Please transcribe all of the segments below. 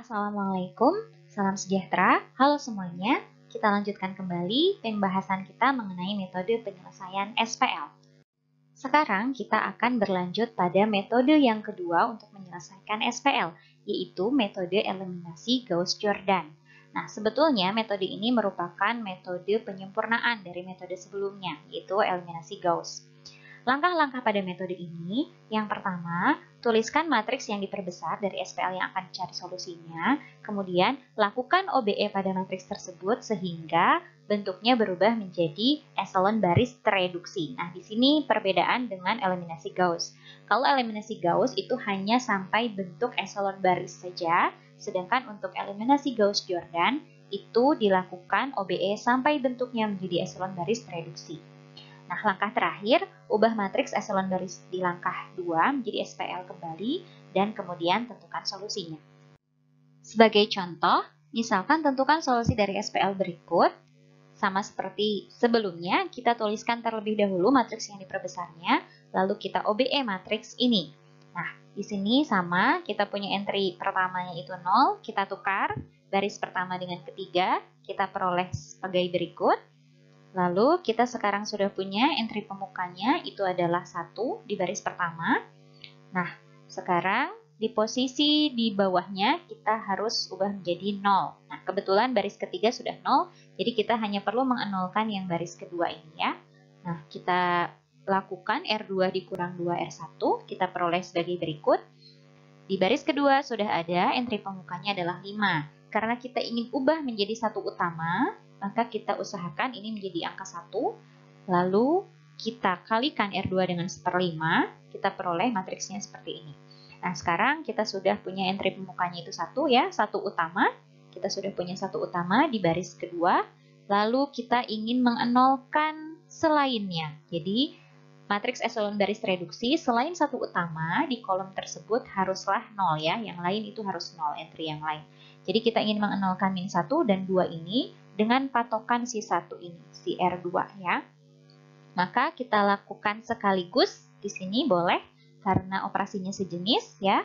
Assalamualaikum, salam sejahtera. Halo semuanya, kita lanjutkan kembali pembahasan kita mengenai metode penyelesaian SPL. Sekarang kita akan berlanjut pada metode yang kedua untuk menyelesaikan SPL, yaitu metode eliminasi Gauss-Jordan. Nah, sebetulnya metode ini merupakan metode penyempurnaan dari metode sebelumnya, yaitu eliminasi Gauss. Langkah-langkah pada metode ini, yang pertama, tuliskan matriks yang diperbesar dari SPL yang akan dicari solusinya, kemudian lakukan OBE pada matriks tersebut sehingga bentuknya berubah menjadi eselon baris tereduksi. Nah, di sini perbedaan dengan eliminasi Gauss. Kalau eliminasi Gauss itu hanya sampai bentuk eselon baris saja, sedangkan untuk eliminasi Gauss-Jordan itu dilakukan OBE sampai bentuknya menjadi eselon baris tereduksi. Nah, langkah terakhir, ubah matriks eselon baris di langkah 2 menjadi SPL kembali, dan kemudian tentukan solusinya. Sebagai contoh, misalkan tentukan solusi dari SPL berikut. Sama seperti sebelumnya, kita tuliskan terlebih dahulu matriks yang diperbesarnya, lalu kita OBE matriks ini. Nah, di sini sama, kita punya entry pertamanya itu 0, kita tukar baris pertama dengan ketiga, kita peroleh sebagai berikut. Lalu kita sekarang sudah punya entry pemukanya, itu adalah 1 di baris pertama. Nah, sekarang di posisi di bawahnya kita harus ubah menjadi 0. Nah, kebetulan baris ketiga sudah 0, jadi kita hanya perlu mengenolkan yang baris kedua ini ya. Nah, kita lakukan R2 dikurang 2 R1, kita peroleh sebagai berikut. Di baris kedua sudah ada, entry pemukanya adalah 5. Karena kita ingin ubah menjadi satu utama, maka kita usahakan ini menjadi angka 1, lalu kita kalikan R2 dengan 1/5, kita peroleh matriksnya seperti ini. Nah, sekarang kita sudah punya entry pemukanya itu 1 ya, 1 utama. Kita sudah punya 1 utama di baris kedua, lalu kita ingin mengenolkan selainnya. Jadi, matriks eselon baris reduksi selain 1 utama di kolom tersebut haruslah 0 ya, yang lain itu harus 0 entry yang lain. Jadi kita ingin mengenolkan min 1 dan 2 ini dengan patokan si 1 ini, si R2 ya. Maka kita lakukan sekaligus, di sini boleh, karena operasinya sejenis ya.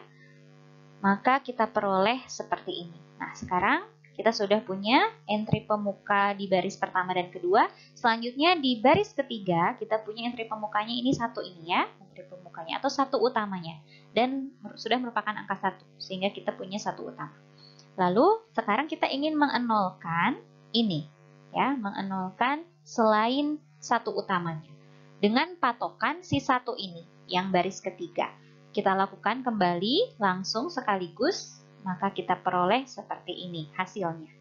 Maka kita peroleh seperti ini. Nah, sekarang kita sudah punya entry pemuka di baris pertama dan kedua. Selanjutnya di baris ketiga, kita punya entry pemukanya ini 1 ini ya, entry pemukanya atau 1 utamanya. Dan sudah merupakan angka 1, sehingga kita punya 1 utama. Lalu sekarang kita ingin mengenolkan ini ya, mengenolkan selain 1 utamanya dengan patokan si 1 ini yang baris ketiga. Kita lakukan kembali langsung sekaligus, maka kita peroleh seperti ini hasilnya.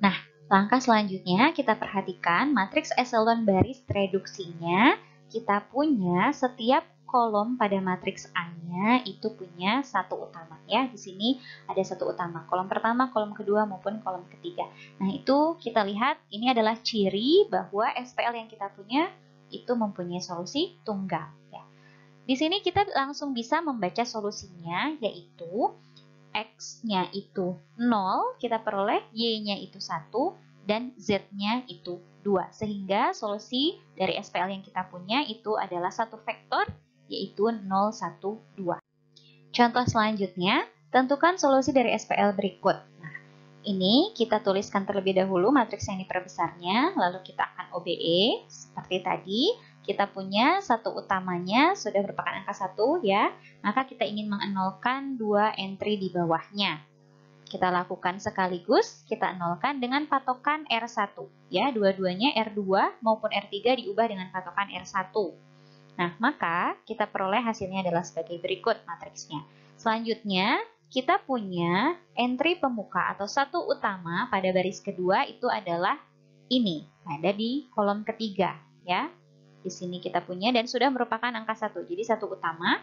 Nah, langkah selanjutnya kita perhatikan matriks eselon baris reduksinya. Kita punya setiap kolom pada matriks A-nya itu punya 1 utama ya. Di sini ada 1 utama, kolom pertama, kolom kedua maupun kolom ketiga. Nah, itu kita lihat ini adalah ciri bahwa SPL yang kita punya itu mempunyai solusi tunggal ya. Di sini kita langsung bisa membaca solusinya, yaitu X-nya itu 0, kita peroleh Y-nya itu 1 dan Z-nya itu 2. Sehingga solusi dari SPL yang kita punya itu adalah satu vektor, yaitu 0, 1, 2. Contoh selanjutnya, tentukan solusi dari SPL berikut. Nah, ini kita tuliskan terlebih dahulu matriks yang diperbesarnya, lalu kita akan OBE seperti tadi. Kita punya 1 utamanya sudah merupakan angka 1 ya, maka kita ingin mengenolkan 2 entry di bawahnya. Kita lakukan sekaligus, kita nolkan dengan patokan R1 ya, dua-duanya R2 maupun R3 diubah dengan patokan R1. Nah, maka kita peroleh hasilnya adalah sebagai berikut matriksnya. Selanjutnya, kita punya entry pemuka atau 1 utama pada baris kedua itu adalah ini, ada di kolom ketiga ya. Di sini kita punya dan sudah merupakan angka 1, jadi 1 utama.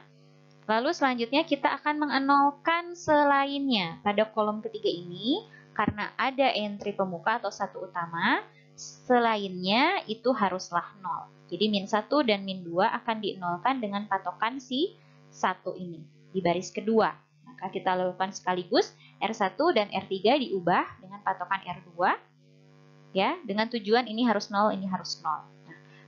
Lalu selanjutnya kita akan mengenolkan selainnya pada kolom ketiga ini, karena ada entry pemuka atau 1 utama, selainnya itu haruslah 0. Jadi min 1 dan min 2 akan dienolkan dengan patokan si 1 ini di baris kedua. Maka kita lakukan sekaligus, R1 dan R3 diubah dengan patokan R2 ya, dengan tujuan ini harus 0, ini harus 0.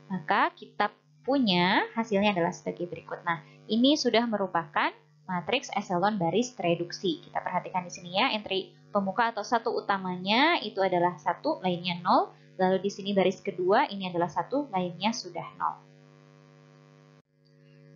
Maka kita punya hasilnya adalah sebagai berikut. Nah, ini sudah merupakan matriks eselon baris reduksi. Kita perhatikan di sini ya, entry pemuka atau satu utamanya itu adalah 1, lainnya 0. Lalu di sini baris kedua ini adalah 1, lainnya sudah 0.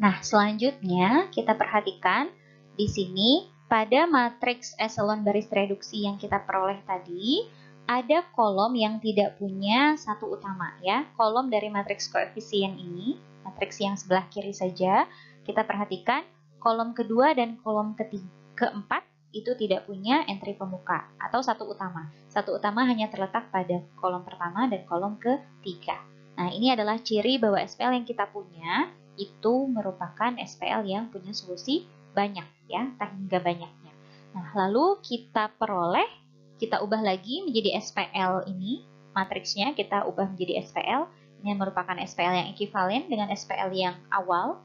Nah, selanjutnya kita perhatikan di sini pada matriks eselon baris reduksi yang kita peroleh tadi, ada kolom yang tidak punya satu utama ya. Kolom dari matriks koefisien ini, matriks yang sebelah kiri saja, kita perhatikan kolom kedua dan kolom keempat itu tidak punya entry pemuka atau satu utama. Satu utama hanya terletak pada kolom pertama dan kolom ketiga. Nah, ini adalah ciri bahwa SPL yang kita punya itu merupakan SPL yang punya solusi banyak ya, tak hingga banyaknya. Nah, lalu kita peroleh, kita ubah lagi menjadi SPL ini, matriksnya kita ubah menjadi SPL. Ini merupakan SPL yang ekuivalen dengan SPL yang awal.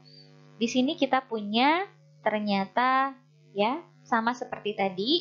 Di sini kita punya ternyata ya sama seperti tadi.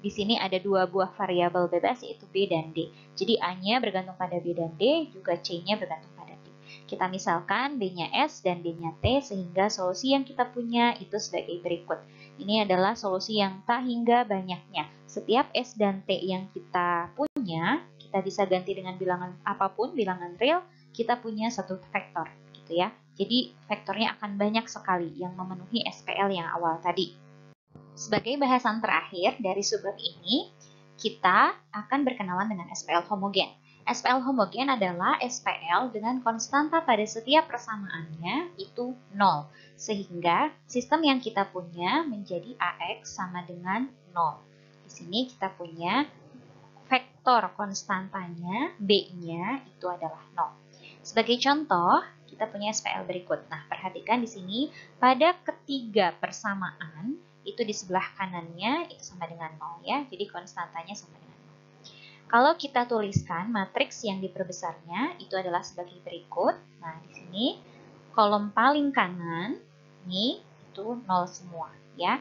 Di sini ada dua buah variabel bebas yaitu B dan D. Jadi A-nya bergantung pada B dan D, juga C-nya bergantung pada D. Kita misalkan B-nya S dan D-nya T sehingga solusi yang kita punya itu sebagai berikut. Ini adalah solusi yang tak hingga banyaknya. Setiap S dan T yang kita punya, kita bisa ganti dengan bilangan apapun, bilangan real, kita punya satu vektor gitu ya. Jadi vektornya akan banyak sekali yang memenuhi SPL yang awal tadi. Sebagai bahasan terakhir dari subbab ini, kita akan berkenalan dengan SPL homogen. SPL homogen adalah SPL dengan konstanta pada setiap persamaannya itu 0. Sehingga sistem yang kita punya menjadi AX sama dengan 0. Di sini kita punya vektor konstantanya, B-nya itu adalah 0. Sebagai contoh, kita punya SPL berikut. Nah, perhatikan di sini pada ketiga persamaan itu di sebelah kanannya itu sama dengan 0 ya. Jadi konstantanya sama dengan 0. Kalau kita tuliskan matriks yang diperbesarnya itu adalah sebagai berikut. Nah, di sini kolom paling kanan ini itu 0 semua ya.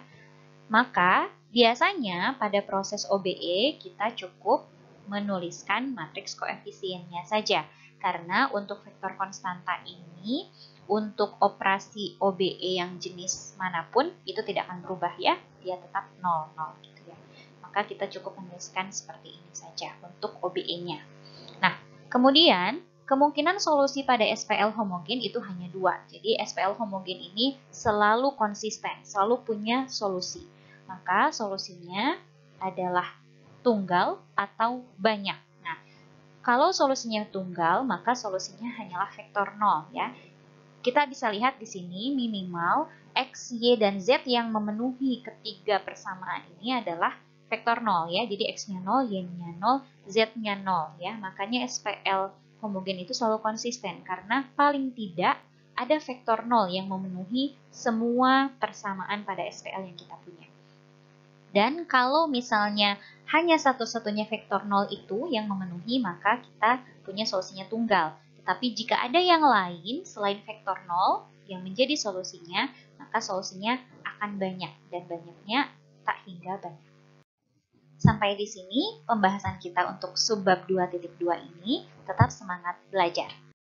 Maka biasanya pada proses OBE kita cukup menuliskan matriks koefisiennya saja. Karena untuk vektor konstanta ini, untuk operasi OBE yang jenis manapun, itu tidak akan berubah ya. Dia tetap 0, 0 gitu ya. Maka kita cukup menuliskan seperti ini saja untuk OBE-nya. Nah, kemudian kemungkinan solusi pada SPL homogen itu hanya 2. Jadi SPL homogen ini selalu konsisten, selalu punya solusi. Maka solusinya adalah tunggal atau banyak. Nah, kalau solusinya tunggal, maka solusinya hanyalah vektor 0 ya. Kita bisa lihat di sini minimal X, Y, dan Z yang memenuhi ketiga persamaan ini adalah vektor 0 ya. Jadi X-nya 0, Y-nya 0, Z-nya 0 ya. Makanya SPL homogen itu selalu konsisten karena paling tidak ada vektor 0 yang memenuhi semua persamaan pada SPL yang kita punya. Dan kalau misalnya hanya satu-satunya vektor 0 itu yang memenuhi, maka kita punya solusinya tunggal. Tetapi jika ada yang lain selain vektor 0 yang menjadi solusinya, maka solusinya akan banyak dan banyaknya tak hingga banyak. Sampai di sini pembahasan kita untuk subbab 2.2 ini. Tetap semangat belajar.